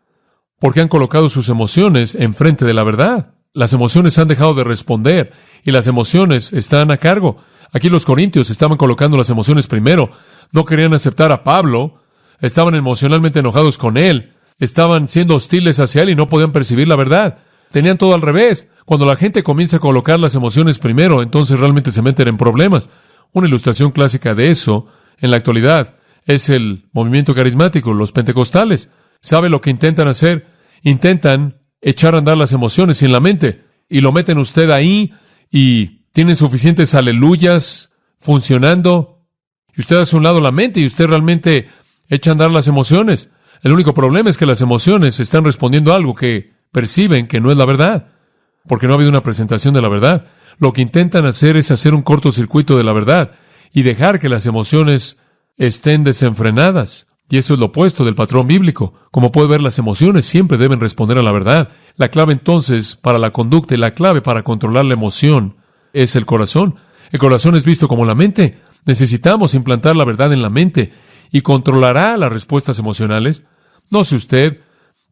Porque han colocado sus emociones enfrente de la verdad. Las emociones han dejado de responder y las emociones están a cargo. Aquí los corintios estaban colocando las emociones primero. No querían aceptar a Pablo. Estaban emocionalmente enojados con él. Estaban siendo hostiles hacia él y no podían percibir la verdad. Tenían todo al revés. Cuando la gente comienza a colocar las emociones primero, entonces realmente se meten en problemas. Una ilustración clásica de eso, en la actualidad, es el movimiento carismático, los pentecostales. ¿Sabe lo que intentan hacer? Intentan echar a andar las emociones en la mente, y lo meten usted ahí, y tienen suficientes aleluyas funcionando, y usted hace a un lado la mente, y usted realmente echa a andar las emociones. El único problema es que las emociones están respondiendo a algo que perciben que no es la verdad, porque no ha habido una presentación de la verdad. Lo que intentan hacer es hacer un cortocircuito de la verdad y dejar que las emociones estén desenfrenadas. Y eso es lo opuesto del patrón bíblico. Como puede ver, las emociones siempre deben responder a la verdad. La clave entonces para la conducta y la clave para controlar la emoción es el corazón. El corazón es visto como la mente. Necesitamos implantar la verdad en la mente y controlará las respuestas emocionales. No sé usted,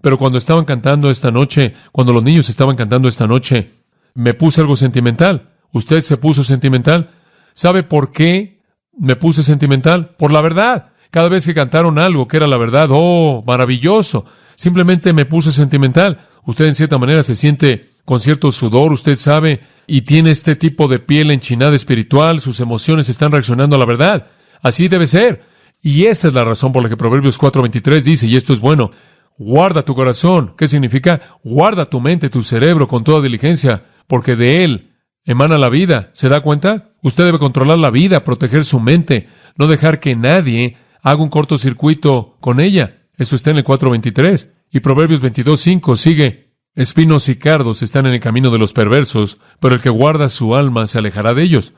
pero cuando estaban cantando esta noche, cuando los niños estaban cantando esta noche, me puse algo sentimental. ¿Usted se puso sentimental? ¿Sabe por qué me puse sentimental? Por la verdad. Cada vez que cantaron algo que era la verdad, ¡oh, maravilloso! Simplemente me puse sentimental. Usted en cierta manera se siente con cierto sudor, usted sabe, y tiene este tipo de piel enchinada espiritual, sus emociones están reaccionando a la verdad. Así debe ser. Y esa es la razón por la que Proverbios 4:23 dice, y esto es bueno, guarda tu corazón. ¿Qué significa? Guarda tu mente, tu cerebro con toda diligencia, porque de él emana la vida. ¿Se da cuenta? Usted debe controlar la vida, proteger su mente, no dejar que nadie haga un cortocircuito con ella. Eso está en el 4:23. Y Proverbios 22:5 sigue, espinos y cardos están en el camino de los perversos, pero el que guarda su alma se alejará de ellos.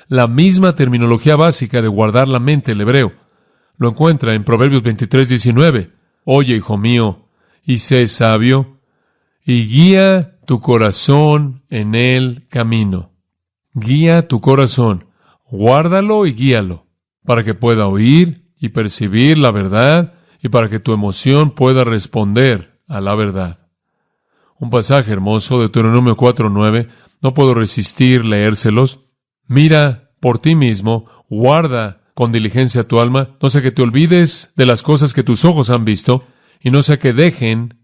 La misma terminología básica de guardar la mente, el hebreo, lo encuentra en Proverbios 23:19. Oye, hijo mío, y sé sabio, y guía tu corazón en el camino. Guía tu corazón, guárdalo y guíalo, para que pueda oír y percibir la verdad, y para que tu emoción pueda responder a la verdad. Un pasaje hermoso, Deuteronomio 4:9, no puedo resistir leérselos. Mira por ti mismo, guarda con diligencia tu alma, no sea que te olvides de las cosas que tus ojos han visto, y no sea que dejen,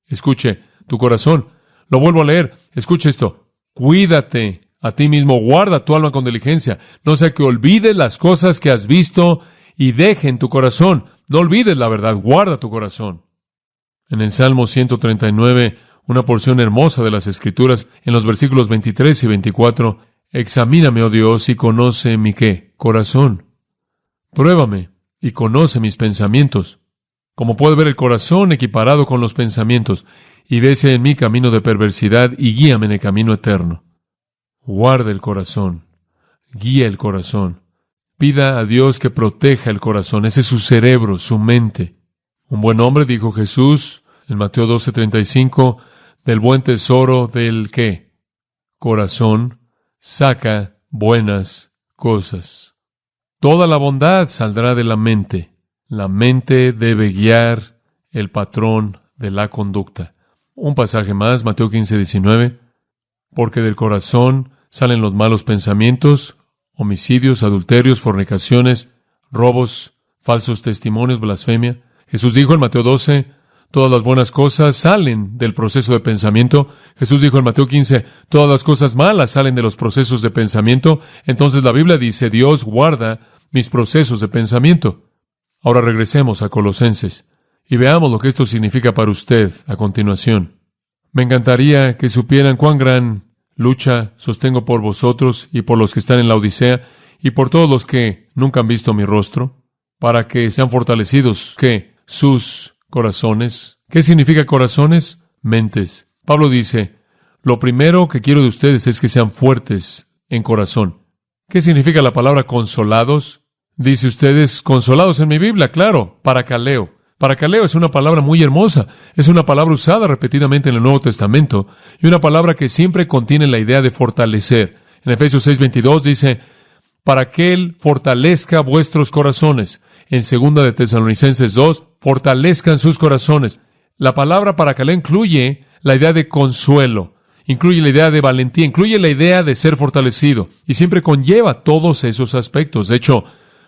escuche, tu corazón. Lo vuelvo a leer, escuche esto, cuídate a ti mismo, guarda tu alma con diligencia, no sea que olvides las cosas que has visto y dejen tu corazón. No olvides la verdad, guarda tu corazón. En el Salmo 139, una porción hermosa de las Escrituras, en los versículos 23 y 24, examíname, oh Dios, y conoce mi ¿qué? Corazón. Pruébame y conoce mis pensamientos. Como puede ver el corazón equiparado con los pensamientos, y vese en mí camino de perversidad y guíame en el camino eterno. Guarda el corazón, guía el corazón. Pida a Dios que proteja el corazón. Ese es su cerebro, su mente. Un buen hombre, dijo Jesús en Mateo 12:35, del buen tesoro del ¿qué? Corazón saca buenas cosas. Toda la bondad saldrá de la mente. La mente debe guiar el patrón de la conducta. Un pasaje más, Mateo 15:19, porque del corazón salen los malos pensamientos, homicidios, adulterios, fornicaciones, robos, falsos testimonios, blasfemia. Jesús dijo en Mateo 12, todas las buenas cosas salen del proceso de pensamiento. Jesús dijo en Mateo 15, todas las cosas malas salen de los procesos de pensamiento. Entonces la Biblia dice, Dios guarda mis procesos de pensamiento. Ahora regresemos a Colosenses y veamos lo que esto significa para usted a continuación. Me encantaría que supieran cuán gran lucha sostengo por vosotros y por los que están en la Odisea y por todos los que nunca han visto mi rostro, para que sean fortalecidos, ¿qué? Sus corazones. ¿Qué significa corazones? Mentes. Pablo dice, lo primero que quiero de ustedes es que sean fuertes en corazón. ¿Qué significa la palabra consolados? Dice ustedes, consolados en mi Biblia, claro, parakaleo. Parakaleo es una palabra muy hermosa. Es una palabra usada repetidamente en el Nuevo Testamento y una palabra que siempre contiene la idea de fortalecer. En Efesios 6:22 dice, para que Él fortalezca vuestros corazones. En 2 de Tesalonicenses 2, fortalezcan sus corazones. La palabra parakaleo incluye la idea de consuelo, incluye la idea de valentía, incluye la idea de ser fortalecido y siempre conlleva todos esos aspectos. De hecho,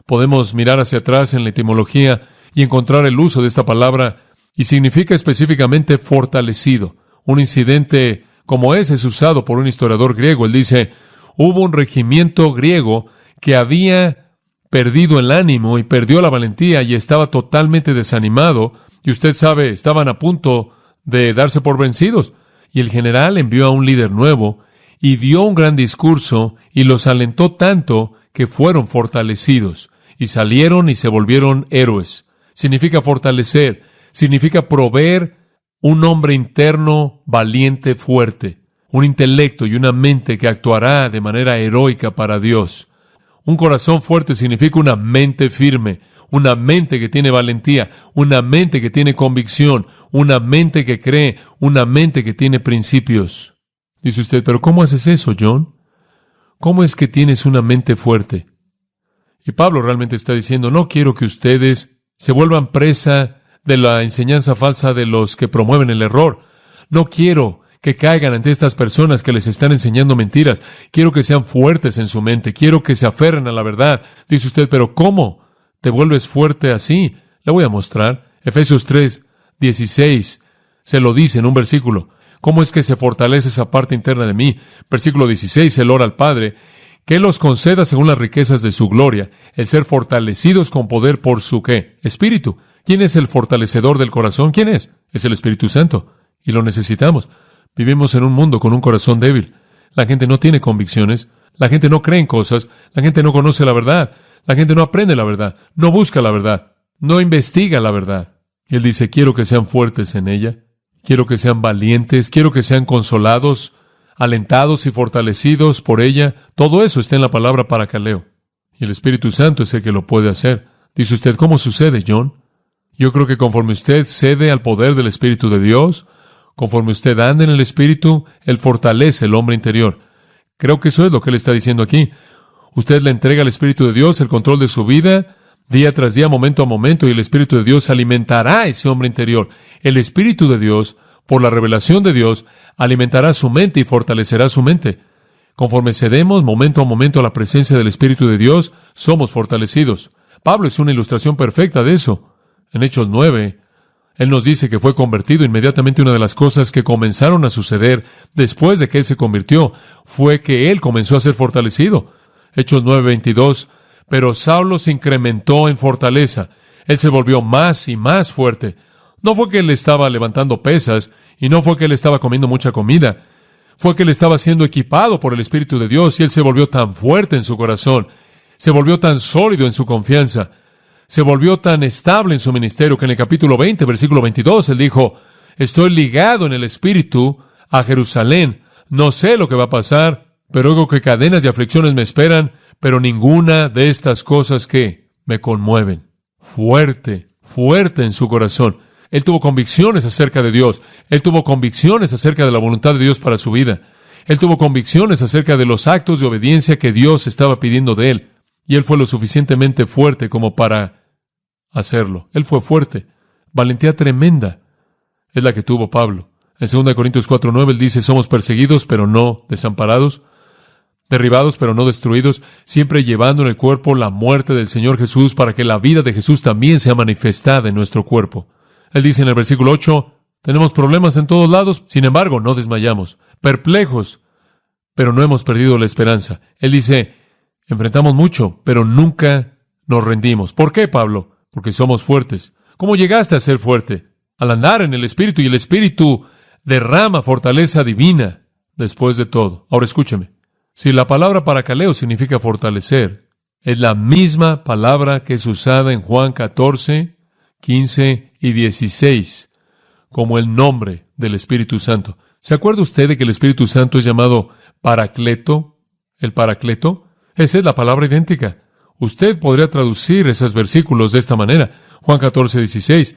podemos mirar hacia atrás en la etimología y encontrar el uso de esta palabra, y significa específicamente fortalecido. Un incidente como ese es usado por un historiador griego. Él dice, hubo un regimiento griego que había perdido el ánimo y perdió la valentía y estaba totalmente desanimado, y usted sabe, estaban a punto de darse por vencidos. Y el general envió a un líder nuevo y dio un gran discurso y los alentó tanto que fueron fortalecidos y salieron y se volvieron héroes. Significa fortalecer, significa proveer un hombre interno valiente, fuerte, un intelecto y una mente que actuará de manera heroica para Dios. Un corazón fuerte significa una mente firme, una mente que tiene valentía, una mente que tiene convicción, una mente que cree, una mente que tiene principios. Dice usted, ¿pero cómo haces eso, John? ¿Cómo es que tienes una mente fuerte? Y Pablo realmente está diciendo, no quiero que ustedes se vuelvan presa de la enseñanza falsa de los que promueven el error. No quiero que caigan ante estas personas que les están enseñando mentiras. Quiero que sean fuertes en su mente. Quiero que se aferren a la verdad. Dice usted, ¿pero cómo te vuelves fuerte así? Le voy a mostrar. Efesios 3:16 se lo dice en un versículo. ¿Cómo es que se fortalece esa parte interna de mí? Versículo 16, él ora al Padre, que Él los conceda según las riquezas de su gloria, el ser fortalecidos con poder por su ¿qué? Espíritu. ¿Quién es el fortalecedor del corazón? ¿Quién es? Es el Espíritu Santo. Y lo necesitamos. Vivimos en un mundo con un corazón débil. La gente no tiene convicciones. La gente no cree en cosas. La gente no conoce la verdad. La gente no aprende la verdad. No busca la verdad. No investiga la verdad. Y Él dice, quiero que sean fuertes en ella. Quiero que sean valientes. Quiero que sean consolados, alentados y fortalecidos por ella. Todo eso está en la palabra parakaleo. Y el Espíritu Santo es el que lo puede hacer. Dice usted, ¿cómo sucede, John? Yo creo que conforme usted cede al poder del Espíritu de Dios, conforme usted anda en el Espíritu, Él fortalece el hombre interior. Creo que eso es lo que Él está diciendo aquí. Usted le entrega al Espíritu de Dios el control de su vida, día tras día, momento a momento, y el Espíritu de Dios alimentará a ese hombre interior. El Espíritu de Dios, por la revelación de Dios, alimentará su mente y fortalecerá su mente. Conforme cedemos momento a momento a la presencia del Espíritu de Dios, somos fortalecidos. Pablo es una ilustración perfecta de eso. En Hechos 9, él nos dice que fue convertido. Inmediatamente una de las cosas que comenzaron a suceder después de que él se convirtió fue que él comenzó a ser fortalecido. Hechos 9:22, pero Saulo se incrementó en fortaleza. Él se volvió más y más fuerte. No fue que él estaba levantando pesas y no fue que él estaba comiendo mucha comida. Fue que él estaba siendo equipado por el Espíritu de Dios y él se volvió tan fuerte en su corazón. Se volvió tan sólido en su confianza. se volvió tan estable en su ministerio que en el capítulo 20, versículo 22, él dijo, estoy ligado en el Espíritu a Jerusalén. No sé lo que va a pasar, pero oigo que cadenas y aflicciones me esperan, pero ninguna de estas cosas que me conmueven. Fuerte, fuerte en su corazón. Él tuvo convicciones acerca de Dios. Él tuvo convicciones acerca de la voluntad de Dios para su vida. Él tuvo convicciones acerca de los actos de obediencia que Dios estaba pidiendo de él. Y él fue lo suficientemente fuerte como para hacerlo. Él fue fuerte. Valentía tremenda es la que tuvo Pablo. En 2 Corintios 4:9 él dice, somos perseguidos, pero no desamparados, derribados, pero no destruidos, siempre llevando en el cuerpo la muerte del Señor Jesús para que la vida de Jesús también sea manifestada en nuestro cuerpo. Él dice en el versículo 8, tenemos problemas en todos lados, sin embargo, no desmayamos, perplejos, pero no hemos perdido la esperanza. Él dice, enfrentamos mucho, pero nunca nos rendimos. ¿Por qué, Pablo? Porque somos fuertes. ¿Cómo llegaste a ser fuerte? Al andar en el Espíritu, y el Espíritu derrama fortaleza divina después de todo. Ahora escúcheme. Si la palabra parakaleo significa fortalecer, es la misma palabra que es usada en Juan 14, 15 y 16 como el nombre del Espíritu Santo. ¿Se acuerda usted de que el Espíritu Santo es llamado Paracleto? El Paracleto. Esa es la palabra idéntica. Usted podría traducir esos versículos de esta manera. Juan 14, 16.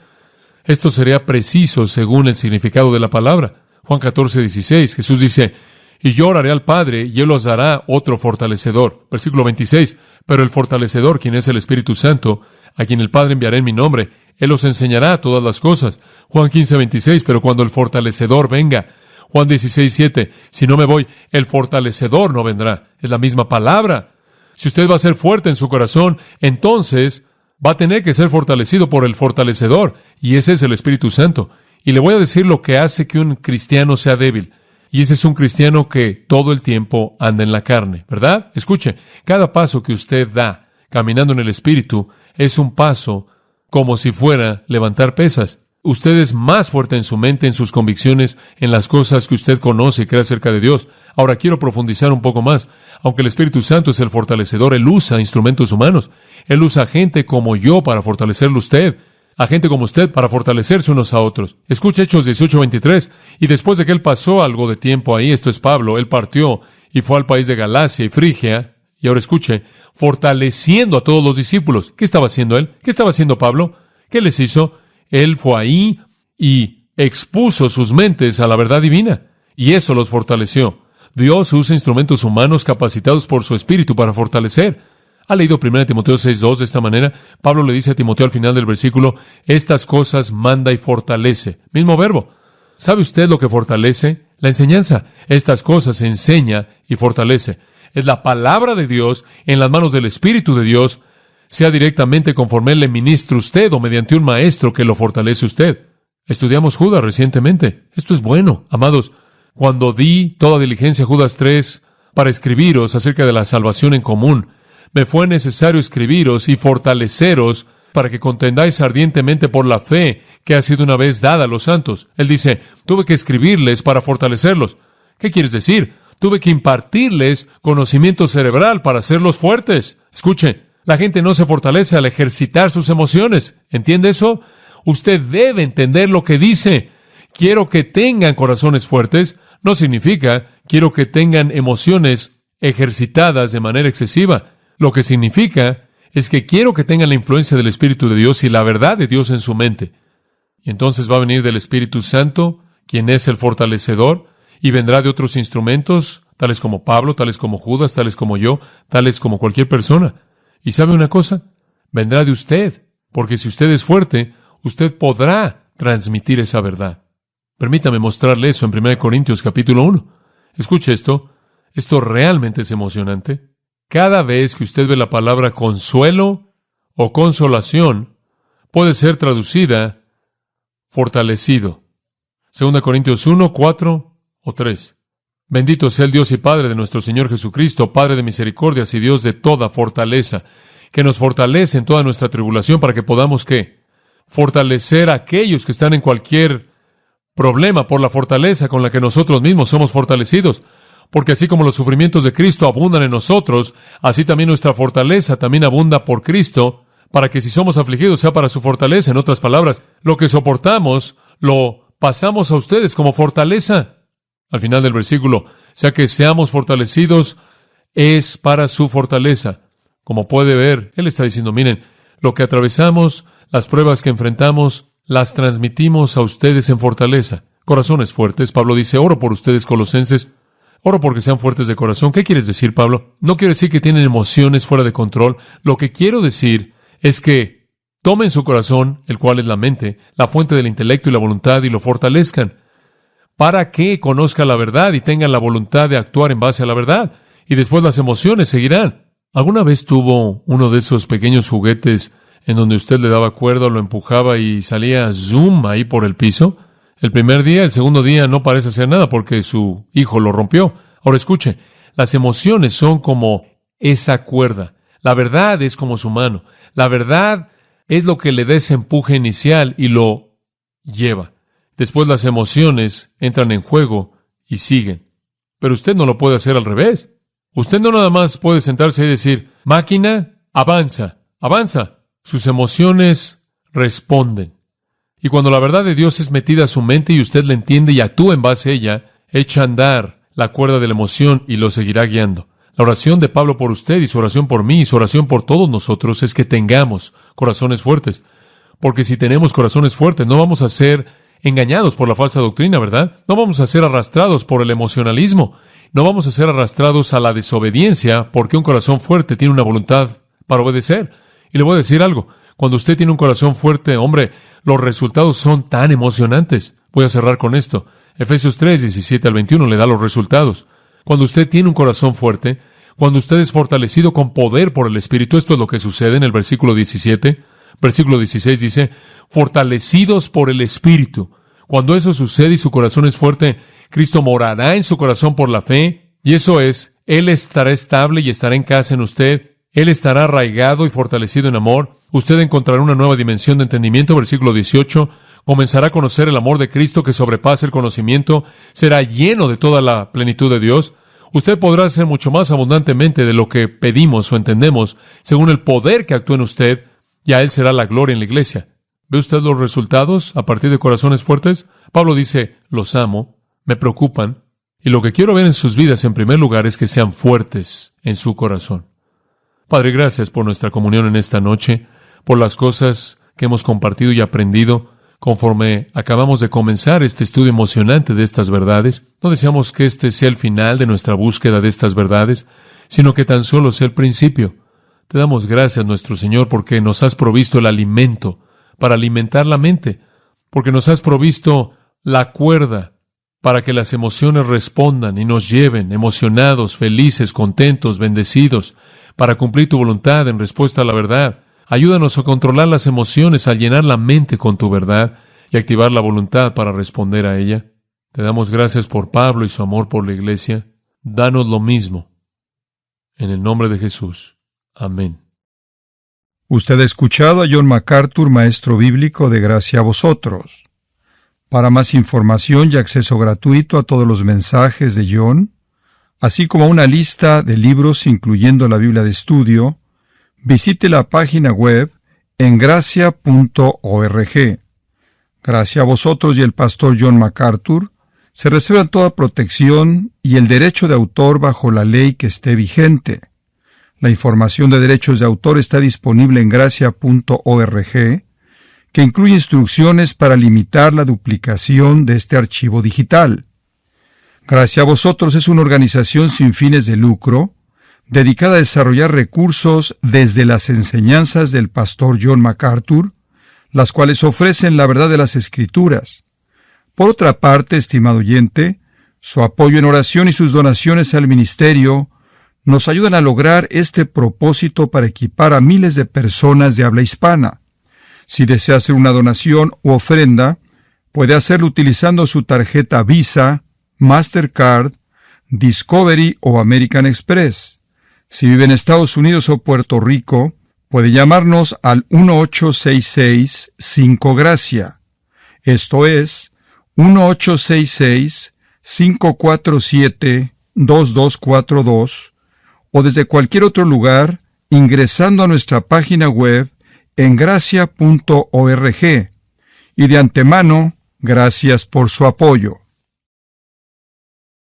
Esto sería preciso según el significado de la palabra. Juan 14, 16. Jesús dice, y yo oraré al Padre, y Él os dará otro fortalecedor. Versículo 26. Pero el fortalecedor, quien es el Espíritu Santo, a quien el Padre enviará en mi nombre, Él os enseñará todas las cosas. Juan 15, 26. Pero cuando el fortalecedor venga. Juan 16, 7. Si no me voy, el fortalecedor no vendrá. Es la misma palabra. Si usted va a ser fuerte en su corazón, entonces va a tener que ser fortalecido por el fortalecedor. Y ese es el Espíritu Santo. Y le voy a decir lo que hace que un cristiano sea débil. Y ese es un cristiano que todo el tiempo anda en la carne, ¿verdad? Escuche, cada paso que usted da caminando en el Espíritu es un paso como si fuera levantar pesas. Usted es más fuerte en su mente, en sus convicciones, en las cosas que usted conoce y cree acerca de Dios. Ahora quiero profundizar un poco más. Aunque el Espíritu Santo es el fortalecedor, Él usa instrumentos humanos. Él usa gente como yo para fortalecerlo usted. A gente como usted para fortalecerse unos a otros. Escucha Hechos 18:23. Y después de que él pasó algo de tiempo ahí, esto es Pablo, él partió y fue al país de Galacia y Frigia. Y ahora escuche, fortaleciendo a todos los discípulos. ¿Qué estaba haciendo él? ¿Qué estaba haciendo Pablo? ¿Qué les hizo? Él fue ahí y expuso sus mentes a la verdad divina. Y eso los fortaleció. Dios usa instrumentos humanos capacitados por su Espíritu para fortalecer. ¿Ha leído 1 Timoteo 6:2 de esta manera? Pablo le dice a Timoteo al final del versículo, estas cosas manda y fortalece. Mismo verbo. ¿Sabe usted lo que fortalece? La enseñanza. Estas cosas enseña y fortalece. Es la palabra de Dios en las manos del Espíritu de Dios, sea directamente conforme Él le ministre usted o mediante un maestro que lo fortalece usted. Estudiamos Judas recientemente. Esto es bueno. Amados, cuando di toda diligencia, Judas 3, para escribiros acerca de la salvación en común, me fue necesario escribiros y fortaleceros para que contendáis ardientemente por la fe que ha sido una vez dada a los santos. Él dice, tuve que escribirles para fortalecerlos. ¿Qué quieres decir? Tuve que impartirles conocimiento cerebral para hacerlos fuertes. Escuche, la gente no se fortalece al ejercitar sus emociones. ¿Entiende eso? Usted debe entender lo que dice. Quiero que tengan corazones fuertes. No significa quiero que tengan emociones ejercitadas de manera excesiva. Lo que significa es que quiero que tengan la influencia del Espíritu de Dios y la verdad de Dios en su mente. Y entonces va a venir del Espíritu Santo, quien es el fortalecedor, y vendrá de otros instrumentos, tales como Pablo, tales como Judas, tales como yo, tales como cualquier persona. ¿Y sabe una cosa? Vendrá de usted, porque si usted es fuerte, usted podrá transmitir esa verdad. Permítame mostrarle eso en 1 Corintios capítulo 1. Escuche esto. Esto realmente es emocionante. Cada vez que usted ve la palabra consuelo o consolación, puede ser traducida fortalecido. 2 Corintios 1, 4 o 3. Bendito sea el Dios y Padre de nuestro Señor Jesucristo, Padre de misericordias y Dios de toda fortaleza, que nos fortalece en toda nuestra tribulación para que podamos, ¿qué? Fortalecer a aquellos que están en cualquier problema por la fortaleza con la que nosotros mismos somos fortalecidos. Porque así como los sufrimientos de Cristo abundan en nosotros, así también nuestra fortaleza también abunda por Cristo para que si somos afligidos sea para su fortaleza. En otras palabras, lo que soportamos lo pasamos a ustedes como fortaleza. Al final del versículo, sea que seamos fortalecidos, es para su fortaleza. Como puede ver, él está diciendo, miren, lo que atravesamos, las pruebas que enfrentamos, las transmitimos a ustedes en fortaleza. Corazones fuertes. Pablo dice, oro por ustedes, Colosenses. Oro porque sean fuertes de corazón. ¿Qué quieres decir, Pablo? No quiero decir que tienen emociones fuera de control. Lo que quiero decir es que tomen su corazón, el cual es la mente, la fuente del intelecto y la voluntad, y lo fortalezcan, para que conozca la verdad y tengan la voluntad de actuar en base a la verdad. Y después las emociones seguirán. ¿Alguna vez tuvo uno de esos pequeños juguetes en donde usted le daba cuerda, lo empujaba y salía zoom ahí por el piso? El primer día, el segundo día no parece hacer nada porque su hijo lo rompió. Ahora escuche, las emociones son como esa cuerda. La verdad es como su mano. La verdad es lo que le da ese empuje inicial y lo lleva. Después las emociones entran en juego y siguen. Pero usted no lo puede hacer al revés. Usted no nada más puede sentarse y decir, máquina, avanza, avanza. Sus emociones responden. Y cuando la verdad de Dios es metida a su mente y usted la entiende y actúa en base a ella, echa a andar la cuerda de la emoción y lo seguirá guiando. La oración de Pablo por usted y su oración por mí y su oración por todos nosotros es que tengamos corazones fuertes. Porque si tenemos corazones fuertes, no vamos a ser engañados por la falsa doctrina, ¿verdad? No vamos a ser arrastrados por el emocionalismo. No vamos a ser arrastrados a la desobediencia porque un corazón fuerte tiene una voluntad para obedecer. Y le voy a decir algo. Cuando usted tiene un corazón fuerte, hombre, los resultados son tan emocionantes. Voy a cerrar con esto. Efesios 3, 17 al 21 le da los resultados. Cuando usted tiene un corazón fuerte, cuando usted es fortalecido con poder por el Espíritu, esto es lo que sucede en el versículo 17. Versículo 16 dice, fortalecidos por el Espíritu. Cuando eso sucede y su corazón es fuerte, Cristo morará en su corazón por la fe, y eso es, Él estará estable y estará en casa en usted. Él estará arraigado y fortalecido en amor. Usted encontrará una nueva dimensión de entendimiento. Versículo 18. Comenzará a conocer el amor de Cristo que sobrepasa el conocimiento. Será lleno de toda la plenitud de Dios. Usted podrá hacer mucho más abundantemente de lo que pedimos o entendemos, según el poder que actúa en usted, y a Él será la gloria en la iglesia. ¿Ve usted los resultados a partir de corazones fuertes? Pablo dice, los amo, me preocupan, y lo que quiero ver en sus vidas en primer lugar es que sean fuertes en su corazón. Padre, gracias por nuestra comunión en esta noche, por las cosas que hemos compartido y aprendido conforme acabamos de comenzar este estudio emocionante de estas verdades. No deseamos que este sea el final de nuestra búsqueda de estas verdades, sino que tan solo sea el principio. Te damos gracias, nuestro Señor, porque nos has provisto el alimento para alimentar la mente, porque nos has provisto la cuerda para que las emociones respondan y nos lleven emocionados, felices, contentos, bendecidos, para cumplir tu voluntad en respuesta a la verdad. Ayúdanos a controlar las emociones, a llenar la mente con tu verdad y activar la voluntad para responder a ella. Te damos gracias por Pablo y su amor por la iglesia. Danos lo mismo. En el nombre de Jesús. Amén. Usted ha escuchado a John MacArthur, maestro bíblico de Gracia a Vosotros. Para más información y acceso gratuito a todos los mensajes de John, así como a una lista de libros incluyendo la Biblia de estudio, visite la página web en gracia.org. Gracia a Vosotros y el pastor John MacArthur se reservan toda protección y el derecho de autor bajo la ley que esté vigente. La información de derechos de autor está disponible en gracia.org, que incluye instrucciones para limitar la duplicación de este archivo digital. Gracia a Vosotros es una organización sin fines de lucro, dedicada a desarrollar recursos desde las enseñanzas del pastor John MacArthur, las cuales ofrecen la verdad de las Escrituras. Por otra parte, estimado oyente, su apoyo en oración y sus donaciones al ministerio nos ayudan a lograr este propósito para equipar a miles de personas de habla hispana. Si desea hacer una donación u ofrenda, puede hacerlo utilizando su tarjeta Visa, Mastercard, Discovery o American Express. Si vive en Estados Unidos o Puerto Rico, puede llamarnos al 1-866-5-GRACIA. Esto es 1-866-547-2242, o desde cualquier otro lugar ingresando a nuestra página web en gracia.org. Y de antemano, gracias por su apoyo.